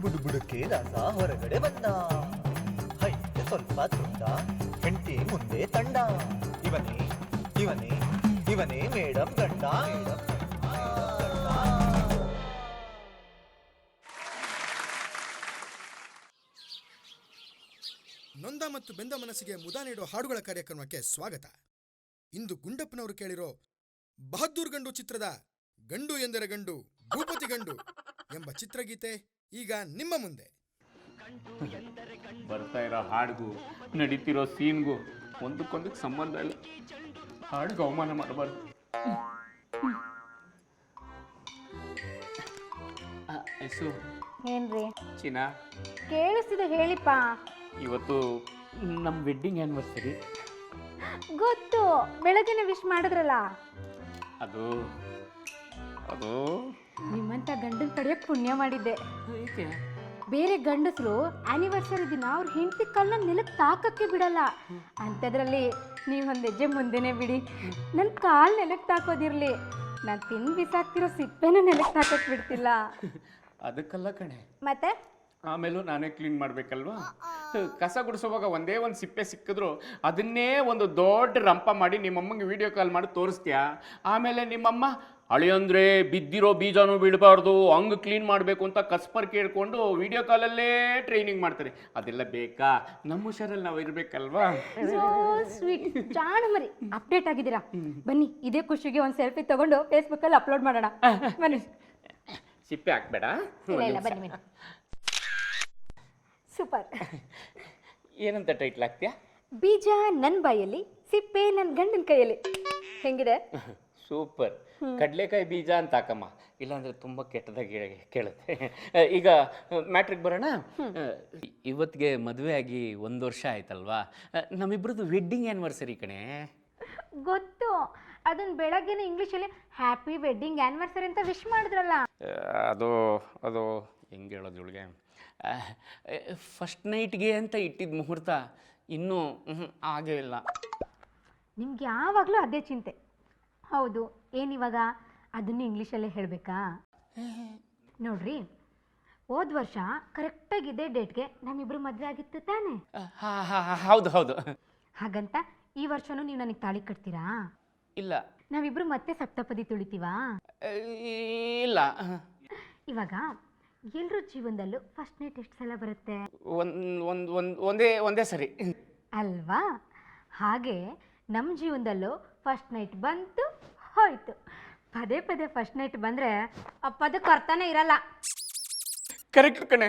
ಬುಡುಬುಡುಕೆ ರಸ ಹೊರಗಡೆ ಬಂದ. ಹೈಗೆ ಸ್ವಲ್ಪ ತುಂಡ, ಹೆಂಡತಿ ಮುಂದೆ ತಂಡ. ಇವನೇ ಇವನೇ ಇವನೇ ಮೇಡಮ್ ಗಂಡ. ನೊಂದ ಮತ್ತು ಬೆಂದ ಮನಸ್ಸಿಗೆ ಮುದ ನೀಡೋ ಹಾಡುಗಳ ಕಾರ್ಯಕ್ರಮಕ್ಕೆ ಸ್ವಾಗತ. ಇಂದು ಗುಂಡಪ್ಪನವರು ಕೇಳಿರೋ ಬಹದ್ದೂರ್ ಗಂಡು ಚಿತ್ರದ ಗಂಡು ಎಂದರೆ ಗಂಡು ಭೂಪತಿ ಗಂಡು ಎಂಬ ಚಿತ್ರಗೀತೆ ಈಗ ನಿಮ್ಮ ಮುಂದೆ. ಬರ್ತಾ ಇರೋ ಹಾಡಿಗೂ ನಡೀತಿರೋ ಸೀನ್ಗೂ ಒಂದಕ್ಕೊಂದಕ್ಕೆ ಸಂಬಂಧ ಇಲ್ಲ. ಹಾಡಿಗೆ ಅವಮಾನ ಮಾಡಬಾರ್ದು. ಎಸು ಏನ್ರಿ ಚಿನ್ನ ಕೇಳಿಸ್ತಿದೆ ಹೇಳಿಪ್ಪ. ಇವತ್ತು ನಮ್ಮ ವೆಡ್ಡಿಂಗ್ ಆ್ಯನಿವರ್ಸರಿ. ಗೊತ್ತು, ಬೆಳಗ್ಗೆನೆ ವಿಶ್ ಮಾಡಿದ್ರಲ್ಲ. ಅದು ಅದು ನಿಮ್ಮಂತ ಗಂಡನ ತಡೆಯಕ್ಕೆ ಪುಣ್ಯ ಮಾಡಿದ್ದೆ. ಏಕೆ? ಬೇರೆ ಗಂಡಸರು ಆನಿವರ್ಸರಿ ದಿನ ಅವ್ರ ಹೆಂಡತಿ ಕಲ್ಲನ್ನ ನೆಲಕ್ಕೆ ತಾಕಕ್ಕೆ ಬಿಡಲ್ಲ. ಅಂಥದ್ರಲ್ಲಿ ನೀವೊಂದು ಹೆಜ್ಜೆ ಮುಂದೆನೆ ಬಿಡಿ. ನನ್ನ ಕಾಲು ನೆಲಕ್ಕೆ ತಾಕೋದಿರ್ಲಿ, ನಾನು ತಿಂದು ಬಿಸಾಕ್ತಿರೋ ಸಿಪ್ಪೆನ ನೆಲಕ್ಕೆ ತಾಕಕ್ಕೆ ಬಿಡ್ತಿಲ್ಲ. ಅದಕ್ಕಲ್ಲ ಕಣೆ, ಮತ್ತೆ ಆಮೇಲೂ ನಾನೇ ಕ್ಲೀನ್ ಮಾಡಬೇಕಲ್ವಾ? ಕಸ ಗುಡಿಸೋವಾಗ ಒಂದೇ ಒಂದು ಸಿಪ್ಪೆ ಸಿಕ್ಕಿದ್ರು ಅದನ್ನೇ ಒಂದು ದೊಡ್ಡ ರಂಪ ಮಾಡಿ ನಿಮ್ಮಮ್ಮಂಗೆ ವಿಡಿಯೋ ಕಾಲ್ ಮಾಡಿ ತೋರಿಸ್ತೀಯಾ. ಆಮೇಲೆ ನಿಮ್ಮಮ್ಮ ಅಳಿಯಂದ್ರೆ ಬಿದ್ದಿರೋ ಬೀಜನೂ ಬಿಡಬಾರ್ದು, ಹಂಗೆ ಕ್ಲೀನ್ ಮಾಡಬೇಕು ಅಂತ ಕಸ್ಪರ್ ಕೇಳ್ಕೊಂಡು ವಿಡಿಯೋ ಕಾಲಲ್ಲೇ ಟ್ರೈನಿಂಗ್ ಮಾಡ್ತಾರೆ. ಅದೆಲ್ಲ ಬೇಕಾ? ನಮ್ಮ ಹುಷಾರಲ್ಲಿ ನಾವು ಇರಬೇಕಲ್ವಾ? ಸ್ವೀಟ್ ಜಾಣ ಮರಿ, ಅಪ್ಡೇಟ್ ಆಗಿದ್ದೀರಾ. ಬನ್ನಿ, ಇದೇ ಖುಷಿಗೆ ಒಂದು ಸೆಲ್ಫಿ ತಗೊಂಡು ಫೇಸ್ಬುಕ್ಕಲ್ಲಿ ಅಪ್ಲೋಡ್ ಮಾಡೋಣ. ಬನ್ನಿ. ಸಿಪ್ಪೆ ಹಾಕ್ಬೇಡ. ಇಲ್ಲ ಬನ್ನಿ. ಸೂಪರ್. ಏನಂತ ಟೈಟ್ಲ್ ಹಾಕ್ತೀಯಾ? ಬೀಜ ನನ್ನ ಬಾಯಲ್ಲಿ, ಸಿಪ್ಪೆ ನನ್ನ ಗಂಡನ ಕೈಯಲ್ಲಿ. ಹೆಂಗಿದೆ? ಸೂಪರ್. ಕಡಲೆಕಾಯಿ ಬೀಜ ಅಂತ ಹಾಕಮ್ಮ, ಇಲ್ಲಾಂದ್ರೆ ತುಂಬ ಕೆಟ್ಟದಾಗಿ ಕೇಳುತ್ತೆ. ಈಗ ಮ್ಯಾಟ್ರಿಗೆ ಬರೋಣ. ಇವತ್ತಿಗೆ ಮದುವೆ ಆಗಿ 1 ವರ್ಷ ಆಯ್ತಲ್ವಾ? ನಮ್ಮಿಬ್ರದ್ದು ವೆಡ್ಡಿಂಗ್ ಆ್ಯನಿವರ್ಸರಿ ಕಣೆ. ಗೊತ್ತು, ಅದನ್ನ ಬೆಳಗ್ಗೆನೆ ಇಂಗ್ಲೀಷಲ್ಲಿ ಹ್ಯಾಪಿ ವೆಡ್ಡಿಂಗ್ ಆ್ಯನಿವರ್ಸರಿ ಅಂತ ವಿಶ್ ಮಾಡಿದ್ರಲ್ಲ. ಅದು ಅದು ಹೆಂಗೆ ಹೇಳೋದು ಇವಳಿಗೆ? ಫಸ್ಟ್ ನೈಟ್ಗೆ ಅಂತ ಇಟ್ಟಿದ್ದ ಮುಹೂರ್ತ ಇನ್ನೂ ಆಗೇ ಇಲ್ಲ. ನಿಮ್ಗೆ ಯಾವಾಗಲೂ ಅದೇ ಚಿಂತೆ. ಹೌದು, ಏನಿವಾಗ ಅದನ್ನು ಇಂಗ್ಲೀಷಲ್ಲೇ ಹೇಳಬೇಕಾ? ನೋಡ್ರಿ, ಹೋದ ವರ್ಷ ಕರೆಕ್ಟಾಗಿ ಇದೇ ಡೇಟ್ಗೆ ನಮ್ಮಿಬ್ರು ಮದುವೆ ಆಗಿತ್ತು ತಾನೇ? ಹೌದು ಹೌದು. ಹಾಗಂತ ಈ ವರ್ಷನೂ ನೀವು ನನಗೆ ತಾಳಿ ಕಟ್ತೀರಾ? ಇಲ್ಲ. ನಾವಿಬ್ರು ಮತ್ತೆ ಸಪ್ತಪದಿ ತುಳಿತೀವಾ? ಇಲ್ಲ. ಇವಾಗ ಎಲ್ಲರ ಜೀವನದಲ್ಲೂ ಫಸ್ಟ್ ನೈಟ್ ಎಷ್ಟು ಸಲ ಬರುತ್ತೆ? ಒಂದೇ ಸರಿ ಅಲ್ವಾ? ಹಾಗೆ ನಮ್ಮ ಜೀವನದಲ್ಲೂ ಫಸ್ಟ್ ನೈಟ್ ಬಂತು, ಹೋಯ್ತು. ಪದೇ ಪದೇ ಫಸ್ಟ್ ನೈಟ್ ಬಂದರೆ ಆ ಪದಕ್ಕೆ ಅರ್ಥನೇ ಇರಲ್ಲ. ಕರೆಕ್ಟ್ ಕಣೆ,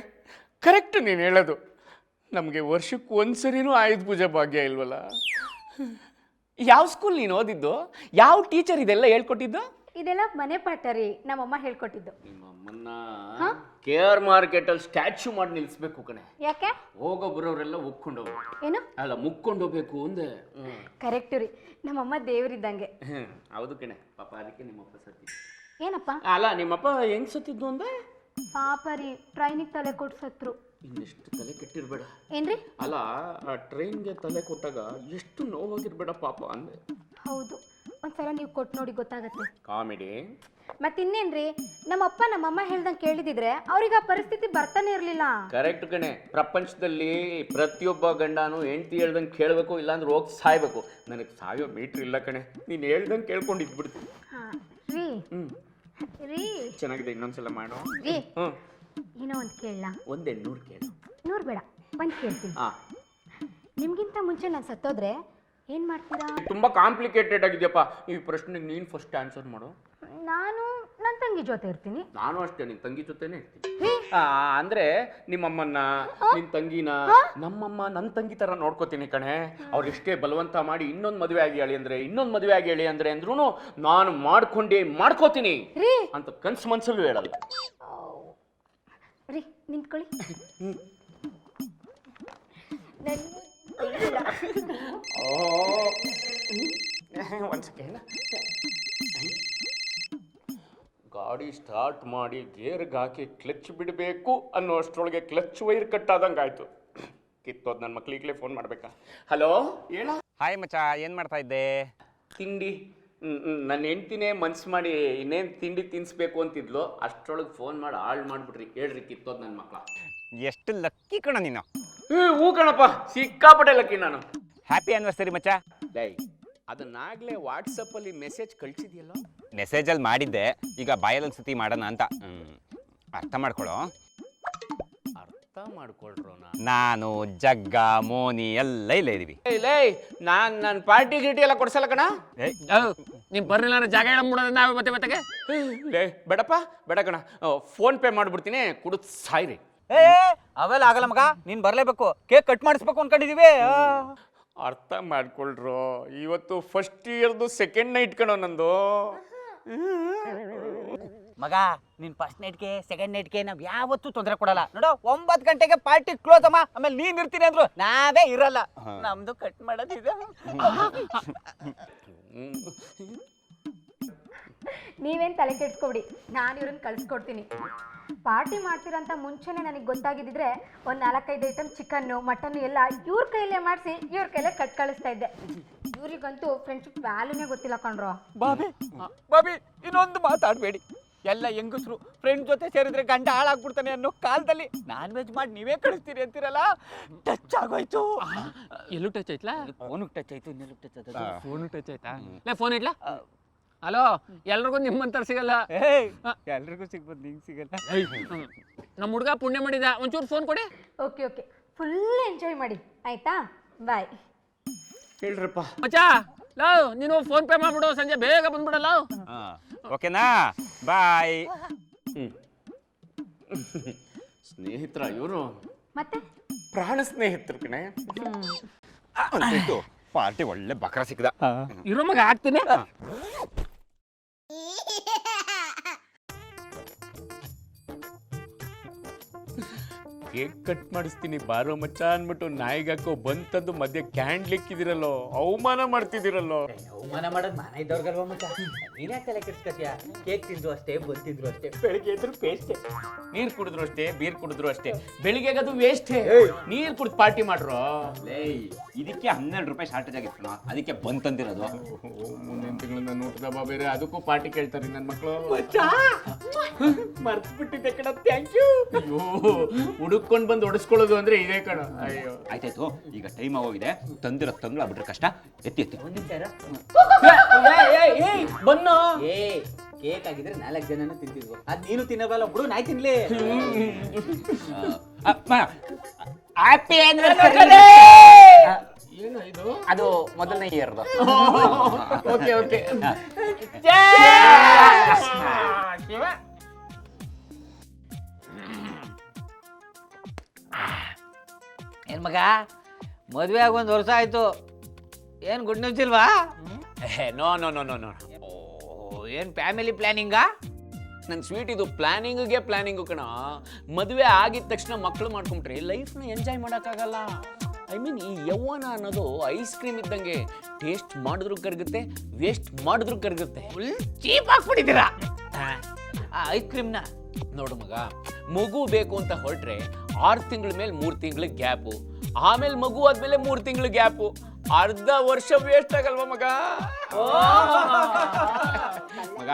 ಕರೆಕ್ಟ್ ನೀನು ಹೇಳೋದು. ನಮಗೆ ವರ್ಷಕ್ಕೆ ಒಂದ್ಸರಿನೂ ಆಯುಧ ಪೂಜೆ ಭಾಗ್ಯ ಇಲ್ವಲ್ಲ. ಯಾವ ಸ್ಕೂಲ್ ನೀನು ಓದಿದ್ದು? ಯಾವ ಟೀಚರ್ ಇದೆಲ್ಲ ಹೇಳ್ಕೊಟ್ಟಿದ್ದು? ಇದೆಲ್ಲ ಮನೆ ಪಾಠ ರೀ, ನಮ್ಮಮ್ಮ ಹೇಳ್ಕೊಟ್ಟಿದ್ದು. ನಿಮ್ಮಮ್ಮನ್ನ KR ಮಾರ್ಕೆಟಲ್ಲಿ ಸ್ಟ್ಯಾಚ್ಯೂ ಮಾಡಿ ನಿಲ್ಲಿಸ್ಬೇಕು ಕಣೆ. ಯಾಕೆ? ಹೋಗೋ ಬರೋರೆಲ್ಲ ಒಕ್ಕೊಂಡು ಹೋಗ್ಬೇಕು. ಏನು? ಅಲ್ಲ, ಮುಕ್ಕೊಂಡು ಹೋಗ್ಬೇಕು ಅಂದೆ. ಕರೆಕ್ಟ್ ರೀ, ನಮ್ಮಮ್ಮ ದೇವರಿದ್ದಂಗೆ. ಹೌದು ಕಣೆ, ಪಾಪ ಅದಕ್ಕೆ ನಿಮ್ಮಪ್ಪ ಸತ್ತಿದ್ದು. ಏನಪ್ಪ? ಅಲ್ಲ, ನಿಮ್ಮಪ್ಪ ಹೆಂಗ್ ಸತ್ತಿದ್ದು ಅಂದೆ? ಪಾಪ ರೀ, ಟ್ರೈನಿಗೆ ತಲೆ ಕೊಟ್ಟು ಸತ್ರು. ಇನ್ನೆಷ್ಟು ತಲೆ ಕೆಟ್ಟಿರ್ಬೇಡ. ಏನ್ರಿ? ಅಲ್ಲ, ಆ ಟ್ರೈನ್ಗೆ ತಲೆ ಕೊಟ್ಟಾಗ ಎಷ್ಟು ನೋವಾಗಿರ್ಬೇಡ ಪಾಪ ಅಂದೆ. ಹೌದು, ಒಂದ್ಸಲ ನೀವು ಕೊಟ್ಟು ನೋಡಿ ಗೊತ್ತಾಗತ್ತೆ. ಕಾಮಿಡಿ. ಮತ್ತಿನ್ನೇನ್ರಿ, ನಮ್ಮಪ್ಪ ನಮ್ಮಮ್ಮ ಹೇಳ್ದಂಗೆ ಕೇಳಿದಿದ್ರೆ ಅವ್ರಿಗೆ ಆ ಪರಿಸ್ಥಿತಿ ಬರ್ತಾನೆ ಇರಲಿಲ್ಲ. ಕರೆಕ್ಟ್ ಕಣೆ. ಪ್ರಪಂಚದಲ್ಲಿ ಪ್ರತಿಯೊಬ್ಬ ಗಂಡನು ಹೆಂಡತಿ ಹೇಳ್ದಂಗೆ ಕೇಳಬೇಕು, ಇಲ್ಲಾಂದ್ರೆ ಹೋಗಿ ಸಾಯ್ಬೇಕು. ನನಗೆ ಸಾಯೋ ಮೀಟ್ರ್ ಇಲ್ಲ ಕಣೆ. ನೀನು ಹೇಳ್ದಂಗೆ ಕೇಳ್ಕೊಂಡು ಇದ್ಬಿಡ್ತೀನಿ. ರೀ ರೀ ಚೆನ್ನಾಗಿದೆ, ಇನ್ನೊಂದ್ಸಲ ಮಾಡು. ರೀ, ಏನೋ ಒಂದು ಕೇಳಲ್ಲ? ಒಂದೇ 100 ಕೇಳು. 100 ಬೇಡ, ಒಂದು ಕೇಳ್ತೀನಿ. ನಿಮ್ಗಿಂತ ಮುಂಚೆ ನಾನು ಸತ್ತೋದ್ರೆ ಏನು ಮಾಡ್ತೀರಾ? ತುಂಬ ಕಾಂಪ್ಲಿಕೇಟೆಡ್ ಆಗಿದೆಯಪ್ಪ ಈ ಪ್ರಶ್ನೆಗೆ. ನೀನು ಫಸ್ಟ್ ಆನ್ಸರ್ ಮಾಡು. ನಾನು ನನ್ನ ತಂಗಿ ಜೊತೆ ಇರ್ತೀನಿ. ನಾನು ಅಷ್ಟೇ, ನಿನ್ನ ತಂಗಿ ಜೊತೆನೇ ಇರ್ತೀನಿ. ಅಂದ್ರೆ ನಿಮ್ಮಮ್ಮನ್ನ, ನಿನ್ನ ತಂಗಿನ ನಮ್ಮಮ್ಮ ನನ್ನ ತಂಗಿ ತರ ನೋಡ್ಕೋತೀನಿ ಕಣೆ. ಅವ್ರು ಎಷ್ಟೇ ಬಲವಂತ ಮಾಡಿ ಇನ್ನೊಂದು ಮದುವೆ ಆಗಿ ಹೇಳಿ ಅಂದ್ರೆ, ಇನ್ನೊಂದು ಮದುವೆ ಆಗಿ ಹೇಳಿ ಅಂದ್ರೆ ಅಂದ್ರೂ ನಾನು ಮಾಡ್ಕೋತೀನಿ ಅಂತ ಕನ್ಸು ಮನ್ಸಲ್ಲೂ ಹೇಳಲ್ಲ. ರೀ, ನಿಂತ್ಕೊಳ್ಳಿ. ಒಂದು ಸೆಕೆಂಡ್. ಗಾಡ್ ಗಾಡಿ ಸ್ಟಾರ್ಟ್ ಮಾಡಿ ಗೇರ್ಗೆ ಹಾಕಿ ಕ್ಲಚ್ ಬಿಡಬೇಕು ಅನ್ನೋ ಅಷ್ಟರೊಳಗೆ ಕ್ಲಚ್ ವೈರ್ ಕಟ್ಟಾದಂಗೆ ಆಯಿತು. ಕಿತ್ತೋದು ನನ್ನ ಮಕ್ಳಿಗೆ ಫೋನ್ ಮಾಡಬೇಕಾ? ಹಲೋ ಹೇಳ. ಹಾಯ್ ಮಚ್ಚ, ಏನು ಮಾಡ್ತಾ ಇದ್ದೆ? ತಿಂಡಿ. ನನ್ನ ಹೆಂಡ್ತಿನೇ ಮನ್ಸು ಮಾಡಿ ಇನ್ನೇನು ತಿಂಡಿ ತಿನ್ನಿಸ್ಬೇಕು ಅಂತಿದ್ಲು, ಅಷ್ಟರೊಳಗೆ ಫೋನ್ ಮಾಡಿ ಹಾಳು ಮಾಡಿಬಿಟ್ರಿ. ಹೇಳ್ರಿ ಕಿತ್ತೋದು ನನ್ನ ಮಕ್ಕಳ. ಎಷ್ಟು ಲಕ್ಕಿ ಕಣ ನೀನು. ಹ್ಞೂ ಕಣಪ್ಪ, ಸಿಕ್ಕಾಪಟ್ಟೆ ಲಕ್ಕಿ ನಾನು. ಹ್ಯಾಪಿ ಆ್ಯನಿವರ್ಸರಿ ಮಚ್ಚ. ಲೈ, ಅದನ್ನಾಗಲೇ ವಾಟ್ಸಪ್ಪಲ್ಲಿ ಮೆಸೇಜ್ ಕಳಿಸಿದ್ಯಲ್ಲ? ಮೆಸೇಜಲ್ಲಿ ಮಾಡಿದ್ದೆ, ಈಗ ಬಾಯಲ್ಲೊಂದು ಸತಿ ಮಾಡೋಣ ಅಂತ. ಅರ್ಥ ಮಾಡ್ಕೊಳ್ಳೋ. ಅರ್ಥ ಮಾಡ್ಕೊಳ್ರೋ. ನಾನು ಜಗ್ಗ ಮೋನಿ ಎಲ್ಲ ಇಲ್ಲೇ ಇದೀವಿ. ಲೈ, ನನ್ನ ಪಾರ್ಟಿ ಗಿಟಿ ಎಲ್ಲ ಕೊಡ್ಸಲ್ಲ ಕಣ. ನೀವು ಬರ್ಲಿಲ್ಲ ಅಂದ್ರೆ ಜಾಗ ಹೇಳಬಿಡೋದು ನಾವೇ ಮತ್ತೆ ಲೇ ಬೇಡಪ್ಪ, ಬೇಡ ಕಣ. ಫೋನ್ ಪೇ ಮಾಡ್ಬಿಡ್ತೀನಿ, ಕುಡಿದು ಸಾಯ್ರಿ. ಅವೆಲ್ಲ ಆಗಲ್ಲ ಮಗ, ನೀನ್ ಬರ್ಲೇಬೇಕು. ಕೇಕ್ ಕಟ್ ಮಾಡಿಸ್ಬೇಕು ಅನ್ಕೊಂಡಿದೀವಿ. ಅರ್ಥ ಮಾಡ್ಕೊಳ್ರು, ಇವತ್ತು ಫಸ್ಟ್ ಇಯರ್ದು ಸೆಕೆಂಡ್ ನೈಟ್ ಕಣೋ ನಂದು. ಮಗ, ನೀನ್ ಫಸ್ಟ್ ನೈಟ್ಗೆ ಸೆಕೆಂಡ್ ನೈಟ್ಗೆ ನಾವ್ ಯಾವತ್ತೂ ತೊಂದರೆ ಕೊಡಲ್ಲ. ನೋಡು, 9 ಗಂಟೆಗೆ ಪಾರ್ಟಿ ಕ್ಲೋಸ್ ಅಮ್ಮ. ಆಮೇಲೆ ನೀನ್ ಇರ್ತೀನಿ ಅಂದ್ರು ನಾವೇ ಇರಲ್ಲ. ನಮ್ದು ಕಟ್ ಮಾಡೋದಿದೆ. ನೀವೇನು ತಲೆ ಕೆಡ್ಸ್ಕೊಬಿಡಿ, ನಾನು ಇವ್ರನ್ನ ಕಳಿಸ್ಕೊಡ್ತೀನಿ. ಪಾರ್ಟಿ ಮಾಡ್ತೀರಂತ ಮುಂಚೆನೇ ನನಗೆ ಗೊತ್ತಾಗಿದ್ದಿದ್ರೆ ಒಂದು 4-5 ಐಟಮ್ ಚಿಕನ್ನು ಮಟನ್ನು ಎಲ್ಲ ಇವ್ರ ಕೈಯಲ್ಲೇ ಮಾಡಿಸಿ ಇವ್ರ ಕೈಯಲ್ಲೇ ಕಟ್ ಕಳಿಸ್ತಾ ಇದ್ದೆ. ಇವ್ರಿಗಂತೂ ಫ್ರೆಂಡ್ಶಿಪ್ ವ್ಯಾಲ್ಯೂನೇ ಗೊತ್ತಿಲ್ಲ ಕಣ್ರೋ. ಬಾಬಿ, ಇನ್ನೊಂದು ಮಾತಾಡಬೇಡಿ. ಎಲ್ಲ ಹೆಂಗಸ್ರು ಫ್ರೆಂಡ್ ಜೊತೆ ಸೇರಿದ್ರೆ ಗಂಡ ಹಾಳಾಗ್ಬಿಡ್ತಾನೆ ಅನ್ನೋ ಕಾಲದಲ್ಲಿ ನಾನ್ ವೆಜ್ ಮಾಡಿ ನೀವೇ ಕಳಿಸ್ತೀರಿ ಅಂತೀರಲ್ಲ, ಟಚ್ ಆಗೋಯ್ತು. ಎಲ್ಲೂ ಟಚ್ ಆಯ್ತಲ್ಲ? ಫೋನಿಗೆ ಟಚ್ ಆಯ್ತು, ಇನ್ನೆಲ್ಲೂ ಟಚ್ ಆಯ್ತು. ಫೋನು ಟಚ್ ಆಯ್ತಾ? ಫೋನ್ ಇಡ್ಲಾ? ಹಲೋ, ಎಲ್ರಿಗೂ ನಿಮ್ಮಂತರ ಸಿಗಲ್ಲ. ಎಲ್ರಿಗೂ ಸಿಗ್ಬೋದು, ನಿಂಗೆ ಸಿಗಲ್ಲ. ನಮ್ಮ ಹುಡುಗ ಪುಣ್ಯ ಮಾಡಿದ, ಒಂಚೂರು ಫೋನ್ ಕೊಡಿ. ಓಕೆ, ಫುಲ್ ಎಂಜಾಯ್ ಮಾಡಿ ಆಯ್ತಾ? ಬಾಯ್. ಹೇಳ್ರಪ್ಪ ಮಚ್ಚ, ಲವ್ ನೀನು ಫೋನ್ ಪೇ ಮಾಡ್ಬಿಡು, ಸಂಜೆ ಬೇಗ ಬಂದ್ಬಿಡಲ್ಲ. ಓಕೆನಾ? ಬಾಯ್. ಸ್ನೇಹಿತರ ಇವರು ಮತ್ತೆ ಪ್ರಾಣ ಸ್ನೇಹಿತರು ಕಣೆ. ಪಾರ್ಟಿ ಒಳ್ಳೆ ಬಕ್ರ ಸಿಕ್ಕದ. ಇರೋ ಮಗ ಆಗ್ತೀನಿ. ಕೇಕ್ ಕಟ್ ಮಾಡಿಸ್ತೀನಿ ಬಾರೋ ಮಚ್ಚ ಅನ್ಬಿಟ್ಟು ನಾಯಿಗಾಕೋ ಬಂತದ್ದು ಮಧ್ಯೆ ಕ್ಯಾಂಡ್ಲ್ ಇಕ್ಕಿದಿರಲ್ಲೋ, ಅವಮಾನ ಮಾಡ್ತಿದಿರಲ್ಲೋ. ಅವಮಾನ ಮಾಡೋದು ಮಾನ ಇದ್ದವ್ರಿಗಲ್ವ ಮಚ್ಚ, ನೀನೇ ತಲೆ ಕೆಡ್ಸ್ಕತ್ತೀಯ. ಕೇಕ್ ತಿಂದ್ರು ಅಷ್ಟೇ, ಬಂತಿದ್ರು ಅಷ್ಟೇ. ಬೆಳಿಗ್ಗೆ ಎದ್ರು ಪೇಸ್ಟೆ, ನೀರ್ ಕುಡಿದ್ರು ಅಷ್ಟೇ, ಬೀರ್ ಕುಡಿದ್ರು ಅಷ್ಟೇ. ಬೆಳಿಗ್ಗೆ ಅದು ವೇಸ್ಟೇ. ನೀರ್ ಕುಡಿದು ಪಾರ್ಟಿ ಮಾಡ್ರು. ಇದಕ್ಕೆ 12 ರೂಪಾಯಿ ಶಾರ್ಟೇಜ್ ಆಗಿತ್ತು, ಅದಕ್ಕೆ ಬಂತಂದಿರೋದು. ಮುಂದಿನ ತಿಂಗಳು ನನ್ನ ಊಟದ ಬಾ ಬೇರೆ, ಅದಕ್ಕೂ ಪಾರ್ಟಿ ಕೇಳ್ತಾರೆ ನನ್ನ ಮಕ್ಕಳು. ಮರ್ತು ಬಿಟ್ಟಿದ್ದೆ ಕಣ, ಥ್ಯಾಂಕ್ ಯು. ಅಯ್ಯೋ, ಹುಡುಕೊಂಡು ಬಂದು ಹೊಡಿಸ್ಕೊಳ್ಳೋದು ಅಂದ್ರೆ ಇದೇ ಕಣ. ಅಯ್ಯೋ ಆಯ್ತಾಯ್ತು, ಈಗ ಟೈಮ್ ಆಗೋಗಿದೆ. ತಂದಿರೋ ತಂಗ್ಳು ಆಗ್ಬಿಟ್ರೆ ಕಷ್ಟ. ಎತ್ತಿ ಬನ್ನು. ಕೇಕ್ ಆಗಿದ್ರೆ 4 ಜನನು ತಿಂತಿದ್ವು. ಅದ್ ನೀನು ತಿನ್ನಬಲ್ಲ ಬಿಡು, ನಾಯಿ ತಿನ್ಲಿ. ಹ್ಯಾಪಿ ಏನು ಇದು? ಅದು ಮೊದಲನೇ ಇಯರ್ದು. Okay okay. ಏನ್ ಮಗ, ಮದ್ವೆ ಆಗಿ 1 ವರ್ಷ ಆಯ್ತು, ಏನ್ ಗುಡ್ ನ್ಯೂಸ್ ಇಲ್ವಾ? No no no no no. ಏನ್ ಫ್ಯಾಮಿಲಿ ಪ್ಲಾನಿಂಗಾ? ನನ್ನ ಸ್ವೀಟ್ ಇದು ಪ್ಲಾನಿಂಗ್ಗೆ ಪ್ಲಾನಿಂಗು ಕಣ. ಮದುವೆ ಆಗಿದ ತಕ್ಷಣ ಮಕ್ಕಳು ಮಾಡ್ಕೊಂಡ್ರೆ ಲೈಫ್ನ ಎಂಜಾಯ್ ಮಾಡೋಕ್ಕಾಗಲ್ಲ. ಐ ಮೀನ್, ಈ ಯೌವನ ಅನ್ನೋದು ಐಸ್ ಕ್ರೀಮ್ ಇದ್ದಂಗೆ, ಟೇಸ್ಟ್ ಮಾಡಿದ್ರು ಕರಗುತ್ತೆ, ವೇಸ್ಟ್ ಮಾಡಿದ್ರು ಕರಗುತ್ತೆ. ಫುಲ್ ಚೀಪ್ ಆಗ್ಬಿಟ್ಟಿದ್ದೀರಾ ಐಸ್ ಕ್ರೀಮ್ನ. ನೋಡು ಮಗ, ಮಗು ಬೇಕು ಅಂತ ಹೊರಟ್ರೆ 6 ತಿಂಗಳ ಮೇಲೆ 3 ತಿಂಗಳ ಗ್ಯಾಪು, ಆಮೇಲೆ ಮಗು ಆದ್ಮೇಲೆ 3 ತಿಂಗಳ ಗ್ಯಾಪು. ಅರ್ಧ ವರ್ಷ ವೇಸ್ಟ್ ಆಗಲ್ವಾ ಮಗ? ಮಗ,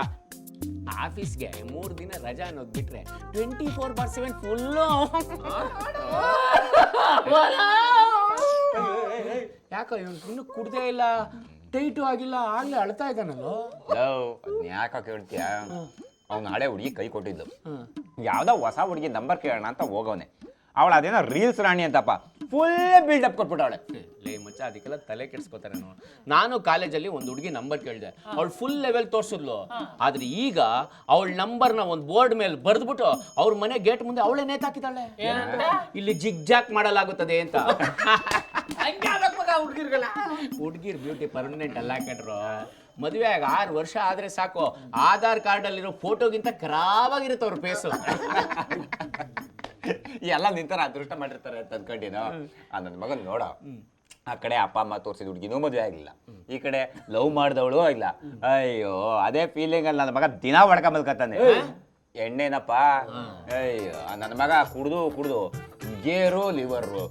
ಆಫೀಸ್ಗೆ 3 ದಿನ ರಜಾ ಅನ್ನೋದು ಬಿಟ್ರೆ 24/7 ಫುಲ್ಲು. ಯಾಕೋ ಇನ್ನು ಕುಡ್ದೇ ಇಲ್ಲ, ಟೈಟು ಆಗಿಲ್ಲ, ಆಗ್ಲೇ ಅಳ್ತಾ ಇದ್ದಾನಲ್ಲೋ. ಯಾಕೆ ಕೇಳ್ತೀಯ? ಅವ್ನು ಹಳೆ ಹುಡುಗಿ ಕೈ ಕೊಟ್ಟಿದ್ದು, ಯಾವ್ದೋ ಹೊಸ ಹುಡುಗಿ ನಂಬರ್ ಕೇಳೋಣ ಅಂತ ಹೋಗವನೆ. ಅವಳು ಅದೇನೋ ರೀಲ್ಸ್ ರಾಣಿ ಅಂತಪ್ಪ, ಫುಲ್ ಬಿಲ್ಡಪ್ ಕೊಟ್ಬಿಟ್ಟವಳೆ. ಲೇ ಮಚ್ಚ, ಅದಕ್ಕೆಲ್ಲ ತಲೆ ಕೆಡ್ಸ್ಕೊತಾರೆ. ನಾನು ಕಾಲೇಜಲ್ಲಿ ಒಂದು ಹುಡುಗಿ ನಂಬರ್ ಕೇಳಿದೆ, ಅವಳು ಫುಲ್ ಲೆವೆಲ್ ತೋರಿಸಿದ್ಲು. ಆದ್ರೆ ಈಗ ಅವಳ ನಂಬರ್ನ ಒಂದು ಬೋರ್ಡ್ ಮೇಲೆ ಬರೆದ್ಬಿಟ್ಟು ಅವ್ರ ಮನೆ ಗೇಟ್ ಮುಂದೆ ಅವಳೇ ನೇತಾಕಿದ್ದಾಳೆ. ಇಲ್ಲಿ ಜಿಗ್ ಜಾಕ್ ಮಾಡಲಾಗುತ್ತದೆ ಅಂತ. ಹುಡುಗಿರ್ ಬ್ಯೂಟಿ ಪರ್ಮನೆಂಟ್ ಅಲ್ಲ ಕಟ್ರು. ಮದುವೆ ಆಗ 6 ವರ್ಷ ಆದ್ರೆ ಸಾಕು, ಆಧಾರ್ ಕಾರ್ಡ್ ಅಲ್ಲಿರೋ ಫೋಟೋಗಿಂತ ಖರಾಬಾಗಿರುತ್ತೆ ಅವ್ರ ಫೇಸು. ಎಲ್ಲ ನಿಂತರ ಅದೃಷ್ಟ ಮಾಡಿರ್ತಾರೆ ಅಂತ ಅಂದ್ಕೊಂಡಿನೋ. ನನ್ನ ಮಗನ್ ನೋಡ, ಆ ಕಡೆ ಅಪ್ಪ ಅಮ್ಮ ತೋರಿಸಿದ ಹುಡುಗಿನೂ ಮದುವೆ ಆಗಿಲ್ಲ, ಈ ಕಡೆ ಲವ್ ಮಾಡಿದವಳು ಆಗಿಲ್ಲ. ಅಯ್ಯೋ ಅದೇ ಫೀಲಿಂಗ್ ಅಲ್ಲಿ ನನ್ನ ಮಗ ದಿನ ಹೊಡ್ಕ ಮಲ್ಕತ್ತಾನೆ. ಎಣ್ಣೆನಪ್ಪ, ಅಯ್ಯೋ ನನ್ನ ಮಗ ಕುಡ್ದು ಗೇರು ಲಿವರು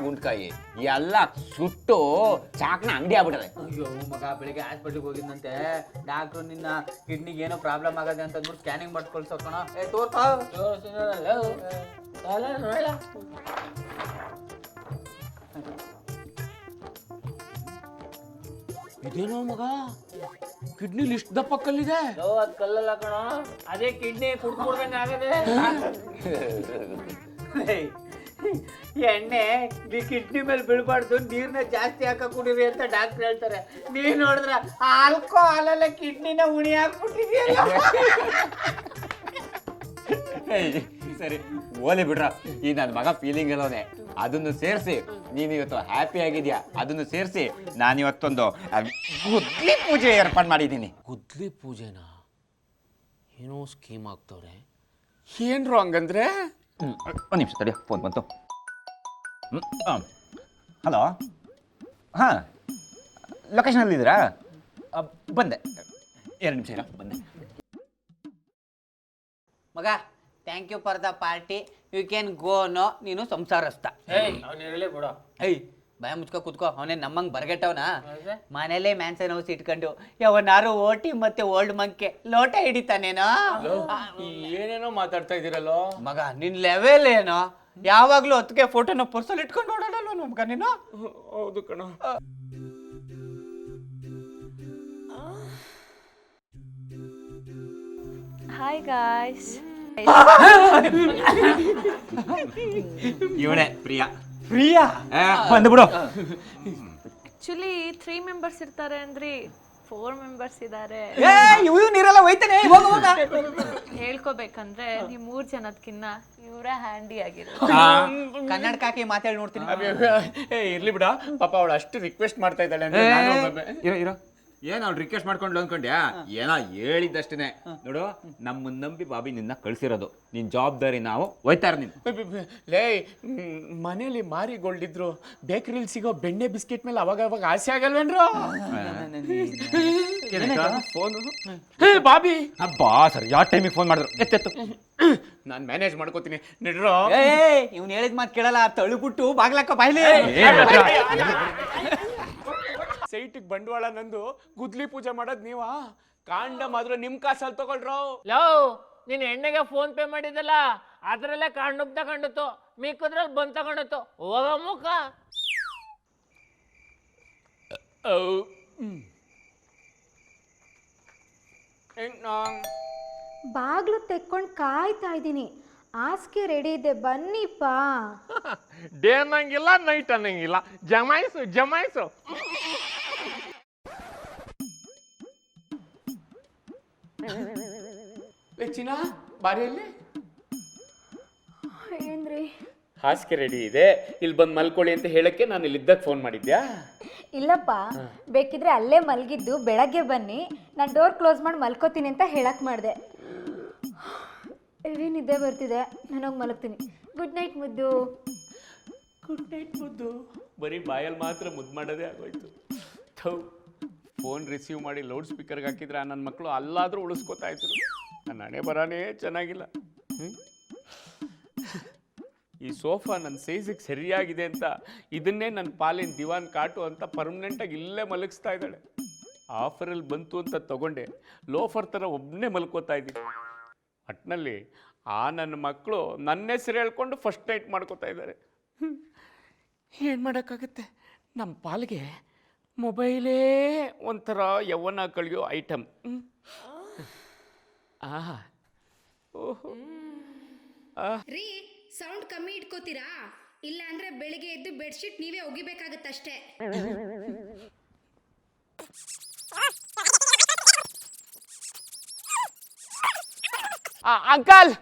ಗುಂಡ್ಕಾಯಿ ಎಲ್ಲ ಸುಟ್ಟು ಚಾಕ್ನ ಅಂಗಡಿ ಆಗ್ಬಿಟ್ಟದೆ. ಅಯ್ಯೋ ಮಗ ಬೆಳಿಗ್ಗೆ ಹಾಸ್ಪಿಟ್ಲಿಗೆ ಹೋಗಿದ್ದಂತೆ, ಡಾಕ್ಟ್ರು ನಿನ್ನ ಕಿಡ್ನಿಗೆ ಏನೋ ಪ್ರಾಬ್ಲಮ್ ಆಗದೆ ಅಂತ ಅಂದ್ಬಿಟ್ಟು ಸ್ಕ್ಯಾನಿಂಗ್ ಮಾಡಿ ಕಳ್ಸೋಕಣ. ಇದೇನೋ ಮಗ ಕಿಡ್ನಿ ಲಿಸ್ಟ್ ದಪ್ಪ ಕಲ್ಲಿದೆ. ಅದ್ ಕಲ್ಲಲ್ಲ ಕಣ, ಅದೇ ಕಿಡ್ನಿ ಕುಡ್ದಂಗೆ ಆಗದೆ. ಎಣ್ಣೆ ಕಿಡ್ನಿ ಮೇಲೆ ಬೀಳ್ಬಾರ್ದು, ನೀರ್ನ ಜಾಸ್ತಿ ಹಾಕ ಕುಡೀರಿ ಅಂತ ಡಾಕ್ಟರ್ ಹೇಳ್ತಾರೆ. ನೀನ್ ನೋಡಿದ್ರ ಆಲ್ಕೋಹಾಲಲ್ಲೇ ಕಿಡ್ನಿನ ಉಣಿ ಹಾಕ್ಬಿಟ್ಟಿದ್ಯಲ್ಲ. ಸರಿ ಓಲಿ ಬಿಡ್ರ, ಈ ನನ್ನ ಮಗ ಫೀಲಿಂಗ್ ಅಲ್ಲೋನೆ ಅದನ್ನು ಸೇರಿಸಿ ನೀನು ಇವತ್ತು ಹ್ಯಾಪಿ ಆಗಿದ್ಯಾ, ಅದನ್ನು ಸೇರಿಸಿ ನಾನಿವತ್ತೊಂದು ಗುದ್ಲಿ ಪೂಜೆ ಏರ್ಪಾಡು ಮಾಡಿದ್ದೀನಿ. ಗುದ್ಲಿ ಪೂಜೆನಾ? ಏನೋ ಸ್ಕೀಮ್ ಆಗ್ತವ್ರೆ. ಏನ್ರು ಹಂಗಂದ್ರೆ? ಒಂದು ನಿಮಿಷ ತಡಿ, ಫೋನ್ ಬಂತು. ಹಲೋ, ಹಾಂ ಲೊಕೇಶನಲ್ಲಿದ್ದೀರಾ? ಬಂದೆ, 2 ನಿಮಿಷ ಇರ, ಬಂದೆ. ಮಗ thank you for the party, you can go no. ನೀನು ಸಂಸಾರಸ್ಥ. ಏಯ್ ಭಯ ಮುಚ್ಕೊ ಕುತ್ಕೋ, ಅವನೇ ನಮ್ಮಂಗೆ ಬರ್ಗೆಟ್ಟವನ. ಮನೇಲೆ ಮ್ಯಾನ್ಸನ್ ಹೌಸ್ ಇಟ್ಕೊಂಡು ಯಾವನಾರು ಓಟಿ ಮತ್ತೆ ಓಲ್ಡ್ ಮಂಕೆ ಲೋಟ ಹಿಡಿತಾನೇನೋ. ಏನೇನೋ ಮಾತಾಡ್ತಾ ಇದೀರಲ್ಲೋ ಮಗ, ನಿನ್ ಲೆವೆಲ್ ಏನೋ, ಯಾವಾಗ್ಲೂ ಹೊತ್ತಿಗೆ ಫೋಟೋನ ಪರ್ಸಲ್ಲಿ ಇಟ್ಕೊಂಡು ಓಡಾಡಲ್ವ ನಮ್ಗ ನೀನು? ಹೌದು ಕಣ. Hi guys. ಇವಳೆ ಪ್ರಿಯಾ. ಪ್ರಿಯಾ ಬಂದ್ಬಿಡು. Actually 3 members ಇರ್ತಾರೆ ಅಂದ್ರಿ, 4 members ಇದ್ದಾರೆ. ನೀರೆಲ್ಲ ಹೋಯ್ತಾನೆ. ಹೇಳ್ಕೋಬೇಕಂದ್ರೆ ನೀವು 3 ಜನದಕ್ಕಿನ್ನ ಇವರೇ ಹ್ಯಾಂಡಿ ಆಗಿರೋದು. ಕನ್ನಡಕ ಹಾಕಿ ಮಾತಾಡಿ ನೋಡ್ತೀನಿ. ಇರ್ಲಿ ಬಿಡ, ಪಾಪ ಅವಳು ಅಷ್ಟು ರಿಕ್ವೆಸ್ಟ್ ಮಾಡ್ತಾ ಇದ್ದಾಳೆ ಅಂದ್ರೆ ಇರೋ ಏನ್ ಅವ್ಳು ರಿಕ್ವೆಸ್ಟ್ ಮಾಡ್ಕೊಂಡು ಅನ್ಕೊಂಡ್ಯಾ? ಏನೋ ಹೇಳಿದ್ದಷ್ಟೇ. ನೋಡು, ನಮ್ಮ ನಂಬಿ ಬಾಬಿ ನಿನ್ನ ಕಳ್ಸಿರೋದು, ನಿನ್ ಜವಾಬ್ದಾರಿ ನಾವು ಹೋಯ್ತಾರ. ನೀನು ಲೇ, ಮನೇಲಿ ಮಾರಿಗೊಳ್ಳಿದ್ರು ಬೇಕರಿಲಿ ಸಿಗೋ ಬೆಣ್ಣೆ ಬಿಸ್ಕೆಟ್ ಮೇಲೆ ಅವಾಗ ಅವಾಗ ಆಸೆ ಆಗಲ್ವೇನ್ರು? ಫೋನು ಬಾಬಿ ಅಬ್ಬಾ ಸರ್, ಯಾವ ಟೈಮಿಗೆ ಫೋನ್ ಮಾಡಿದ್ರು? ಎತ್ತೆತ್ತು, ನಾನು ಮ್ಯಾನೇಜ್ ಮಾಡ್ಕೋತೀನಿ. ನಡ್ರೋ. ಇವ್ನು ಹೇಳಿದ ಮಾತು ಕೇಳಲ್ಲ, ತಳುಬಿಟ್ಟು ಬಾಗ್ಲಾಕ ಬಾಯ್ಲಿ. ಸೈಟಿಗೆ ಬಂಡವಾಳ ನಂದು ಗುದ್ಲಿ ಪೂಜೆ ಮಾಡೋದು ನೀವಾ? ಕಾಂಡ ಮಾತ್ರ ನಿಮ್ ಕಾಸಲ್ಲಿ ತಗೊಳ್ರೋ. ಲವ್, ನೀನ್ ಎಣ್ಣೆಗೆ ಫೋನ್ ಪೇ ಮಾಡಿದಲ್ಲ, ಅದ್ರಲ್ಲೇ ಕಾಂಡುಪ್ ತಗೊಂಡಿತ್ತು, ಮಿಕ್ಕದ್ರಲ್ಲಿ ಬಂದ್ ತಗೊಂಡಿತ್ತು. ಹೋಗ ಮುಖ. ಬಾಗ್ಲು ತೆಕ್ಕೊಂಡು ಕಾಯ್ತಾ ಇದ್ದೀನಿ, ಹಾಸಿಗೆ ರೆಡಿ ಇದೆ, ಬನ್ನಿಪ್ಪ. ಡೇ ಅನ್ನಂಗಿಲ್ಲ, ನೈಟ್ ಅನ್ನಂಗಿಲ್ಲ, ಜಮಾಯಿಸು ಜಮಾಯಿಸು. ಚಿನ್ನ ಬಾರಿಯಲ್ಲಿ ಏನ್ರಿ? ಹಾಸಿಗೆ ರೆಡಿ ಇದೆ, ಇಲ್ಲಿ ಬಂದು ಮಲ್ಕೊಳ್ಳಿ ಅಂತ ಹೇಳಕ್ಕೆ ನಾನು ಇಲ್ಲಿದ್ದಾಗ ಫೋನ್ ಮಾಡಿದ್ಯಾ? ಇಲ್ಲಪ್ಪ, ಬೇಕಿದ್ರೆ ಅಲ್ಲೇ ಮಲಗಿದ್ದು ಬೆಳಗ್ಗೆ ಬನ್ನಿ, ನಾನು ಡೋರ್ ಕ್ಲೋಸ್ ಮಾಡಿ ಮಲ್ಕೋತೀನಿ ಅಂತ ಹೇಳಕ್ ಮಾಡಿದೆ. ಹೆವಿ ನಿದ್ದೆ ಬರ್ತಿದೆ, ನಾನೋಗಿ ಮಲಗ್ತೀನಿ. ಗುಡ್ ನೈಟ್ ಮುದ್ದು. ಗುಡ್ ನೈಟ್ ಮುದ್ದು. ಬರೀ ಬಾಯಲ್ಲಿ ಮಾತ್ರ ಮುದ್ದು ಮಾಡೋದೇ ಆಗೋಯ್ತು. ಫೋನ್ ರಿಸೀವ್ ಮಾಡಿ ಲೌಡ್ ಸ್ಪೀಕರ್ಗೆ ಹಾಕಿದ್ರೆ ನನ್ನ ಮಕ್ಕಳು ಅಲ್ಲಾದರೂ ಉಳಿಸ್ಕೋತಾ ಇದ್ರು. ನನ್ನ ಹಣೆ ಬರಾನೇ ಚೆನ್ನಾಗಿಲ್ಲ. ಈ ಸೋಫಾ ನನ್ನ ಸೈಜಿಗೆ ಸರಿಯಾಗಿದೆ ಅಂತ ಇದನ್ನೇ ನನ್ನ ಪಾಲಿನ ದಿವಾನ್ ಕಾಟು ಅಂತ ಪರ್ಮನೆಂಟಾಗಿ ಇಲ್ಲೇ ಮಲಗಿಸ್ತಾ ಇದ್ದಾಳೆ. ಆಫರಲ್ಲಿ ಬಂತು ಅಂತ ತಗೊಂಡೆ, ಲೋಫರ್ ಥರ ಒಬ್ಬನೇ ಮಲ್ಕೋತಾ ಇದ್ದೀನಿ. ಒಟ್ಟಿನಲ್ಲಿ ಆ ನನ್ನ ಮಕ್ಕಳು ನನ್ನ ಹೆಸರು ಹೇಳ್ಕೊಂಡು ಫಸ್ಟ್ ನೈಟ್ ಮಾಡ್ಕೋತಾ ಇದ್ದಾರೆ. ಏನು ಮಾಡೋಕ್ಕಾಗುತ್ತೆ, ನಮ್ಮ ಪಾಲಿಗೆ ಮೊಬೈಲೇ ಒಂಥರ ಯೌವನ ಕಳೆಯೋ ಐಟಮ್. ರೀ, ಸೌಂಡ್ ಕಮ್ಮಿ ಇಟ್ಕೋತೀರಾ? ಇಲ್ಲ ಅಂದ್ರೆ ಬೆಳಿಗ್ಗೆ ಎದ್ದು ಬೆಡ್ಶೀಟ್ ನೀವೇ ಒಗಿಬೇಕಾಗತ್ತಷ್ಟೇ. ಅಂಕಲ್,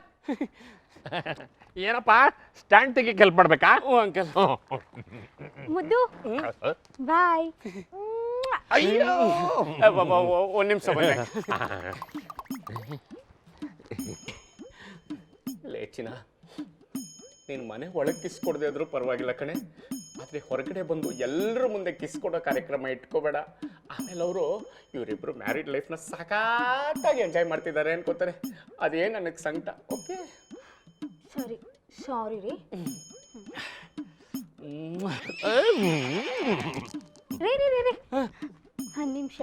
ಏನಪ್ಪ ಸ್ಟ್ಯಾಂಡ್ ತೆಗಿ ಹೆಲ್ಪ್ ಮಾಡ್ಬೇಕಾ? ಅಂಕಲ್. ಮುದ್ದು ಬಾಯ್. ಅಯ್ಯೋ, ಒಂದು ನಿಮಿಷ ಬಂದೆ. ಲೇಚಿನ ನೀನು ಮನೆ ಒಳಗೆ ಕಿಸ್ಕೊಡ್ದೆ ಆದ್ರೂ ಪರವಾಗಿಲ್ಲ ಕಣೆ, ಆದರೆ ಹೊರಗಡೆ ಬಂದು ಎಲ್ಲರ ಮುಂದೆ ಕಿಸ್ ಕೊಡೋ ಕಾರ್ಯಕ್ರಮ ಇಟ್ಕೋಬೇಡ. ಆಮೇಲೆ ಅವರು ಇವರಿಬ್ರು ಮ್ಯಾರಿಡ್ ಲೈಫ್ನ ಸಖತ್ತಾಗಿ ಎಂಜಾಯ್ ಮಾಡ್ತಿದ್ದಾರೆ ಅನ್ಕೋತಾರೆ. ಅದೇ ನನಗೆ ಸಂಕಟ. ಓಕೆ, ಸಾರಿ ರೀ. ರೀ ಒಂದು ನಿಮಿಷ.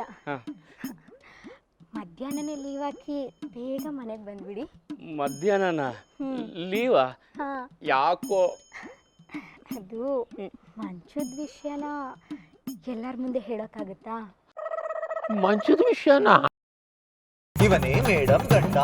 ಮಧ್ಯಾಹ್ನನೇ ಲೀವ್ ಹಾಕಿ ಬೇಗ ಮನೆಗೆ ಬಂದ್ಬಿಡಿ. ಮಧ್ಯಾಹ್ನನ ಲೀವಾ? ಯಾಕೋ? ಅದು ಮಂಚದ ವಿಷಯನ ಎಲ್ಲರ ಮುಂದೆ ಹೇಳೋಕ್ಕಾಗುತ್ತಾ? ಮಂಚದ ವಿಷಯನಾ? ಇವನೇ ಮೇಡಮ್ ಗಂಡ.